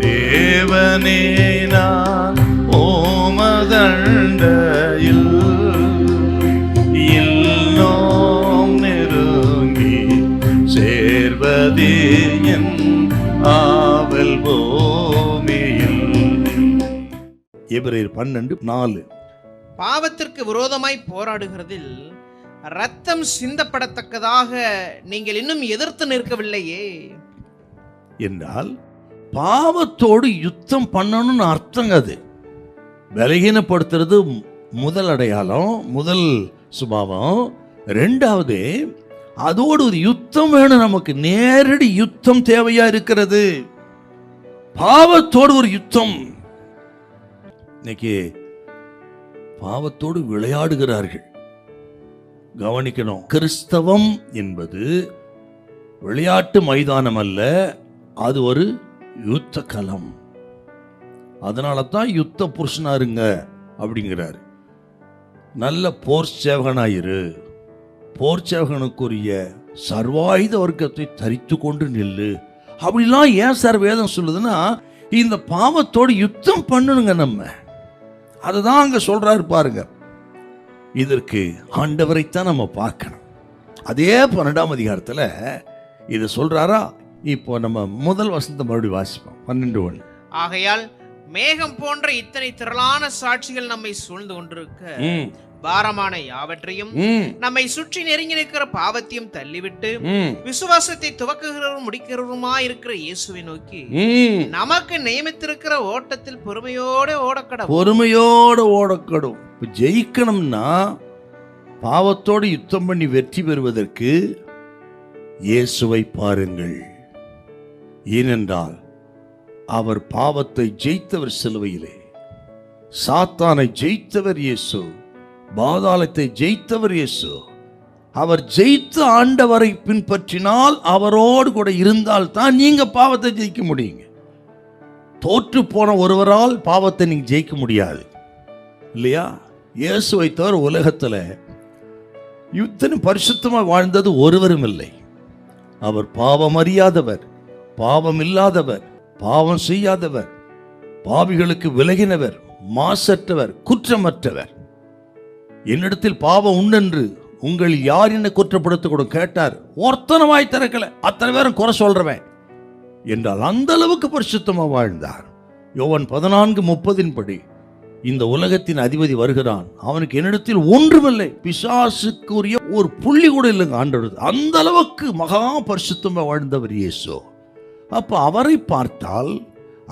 தேவனே நான் ஓமதண்டையில் இன்னும் நெருங்கி சேர்வதே என் ஆவல் பூமியில். எபிரேயர் 12:4. பாவத்திற்கு விரோதமாய் போராடுகிறதில் ரத்தம் சிந்தப்படத்தக்கதாக நீங்கள் இன்னும் எதிர்த்து நிற்கவில்லையே என்றால் பாவத்தோடு யுத்தம் பண்ணணும்னு அர்த்தங்க. அது பலகீனப்படுத்துறது முதல் அடையாளம், முதல் சுபாவம். ரெண்டாவது, அதோடு ஒரு யுத்தம் வேணும். நமக்கு நேரடி யுத்தம் தேவையா இருக்கிறது. பாவத்தோடு ஒரு யுத்தம். இன்னைக்கு பாவத்தோடு விளையாடுகிறார்கள். கவனிக்கணும், கிறிஸ்தவம் என்பது விளையாட்டு மைதானம் அல்ல, அது ஒரு யுத்த களம். அதனால தான் யுத்த புருஷனா இருங்க அப்படிங்கிறார். நல்ல போர் சேவகனாயிரு, போர் சேவகனுக்குரிய சர்வாயுத வர்க்கத்தை தரித்து கொண்டு நில்லு அப்படிலாம் ஏன் சார் வேதம் சொல்லுதுன்னா, இந்த பாவத்தோடு யுத்தம் பண்ணணுங்க. நம்ம அதுதான் அங்க சொல்றாரு பாருங்க. இதற்கு ஆண்டவரைத்தான் நம்ம பார்க்கணும். அதே 12ஆம் அதிகாரத்துல இது சொல்றாரா. இப்போ நம்ம முதல் வசனத்தை மறுபடியும் வாசிப்போம். 12:1. ஆகையால் மேகம் போன்ற இத்தனை திரளான சாட்சிகள் நம்மை சூழ்ந்து கொண்டிருக்க பாரமான யாவற்றையும் நம்மை சுற்றி நெருங்கி நிற்கிற பாவத்தையும் தள்ளிவிட்டு விசுவாசத்தை துவக்குகிறவரும் முடிக்கிறவருமா இருக்கிற இயேசுவை நோக்கி நமக்கு நியமித்திருக்கிற ஓட்டத்தில் பொறுமையோட ஓடக்கடும். ஜெயிக்கணும்னா பாவத்தோடு யுத்தம் பண்ணி வெற்றி பெறுவதற்கு இயேசுவை பாருங்கள். ஏனென்றால் அவர் பாவத்தை ஜெயித்தவர் சிலுவையிலே, சாத்தானை ஜெயித்தவர் இயேசு, பாதாளத்தை ஜெயித்தவர் இயேசு. அவர் ஜெயித்த ஆண்டவரை பின்பற்றினால், அவரோடு கூட இருந்தால் தான் நீங்க பாவத்தை ஜெயிக்க முடியுங்க. தோற்று போன ஒருவரால் பாவத்தை நீங்க ஜெயிக்க முடியாது இல்லையா? இயேசுவை தவிர உலகத்துல யுத்தம் பரிசுத்தமாக வாழ்ந்தது ஒருவரும் இல்லை. அவர் பாவம் அறியாதவர், பாவம் இல்லாதவர், பாவம் செய்யாதவர், பாவிகளுக்கு விலகினவர், மாசற்றவர், குற்றமற்றவர். என்னிடத்தில் பாவம் உண்டென்று உங்களில் யார் என்ன குற்றப்படுத்த கூட கேட்டார். ஒருத்தனமாய் திறக்கல, அத்தனை பேரும் குறை சொல்றவன் என்றால் அந்த அளவுக்கு பரிசுத்தமா வாழ்ந்தார். யோவான் 14:30 படி இந்த உலகத்தின் அதிபதி வருகிறான், அவனுக்கு என்னிடத்தில் ஒன்றுமில்லை, பிசாசுக்குரிய ஒரு புள்ளி கூட இல்லைங்க ஆண்டவர். அந்த அளவுக்கு மகா பரிசுத்தமா வாழ்ந்தவர் இயேசு. அப்ப அவரை பார்த்தால்,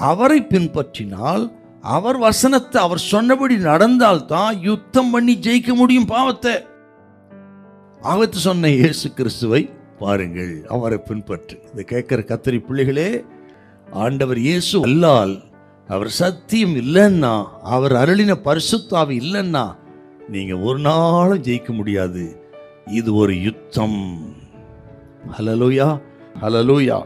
அவரை பின்பற்றினால், அவர் வசனத்தை அவர் சொன்னபடி நடந்தால் தான் யுத்தம் பண்ணி ஜெயிக்க முடியும் பாவத்தை. ஆபத்து சொன்ன இயேசு கிறிஸ்துவை பாருங்கள், அவரை பின்பற்று. இதை கேட்கிற கத்தரி பிள்ளைகளே, ஆண்டவர் இயேசு அல்லால், அவர் சத்தியம் இல்லைன்னா, அவர் அருளின பரிசுத்தாவி இல்லைன்னா நீங்க ஒரு நாளும் ஜெயிக்க முடியாது. இது ஒரு யுத்தம். ஹல்லேலூயா, ஹல்லேலூயா.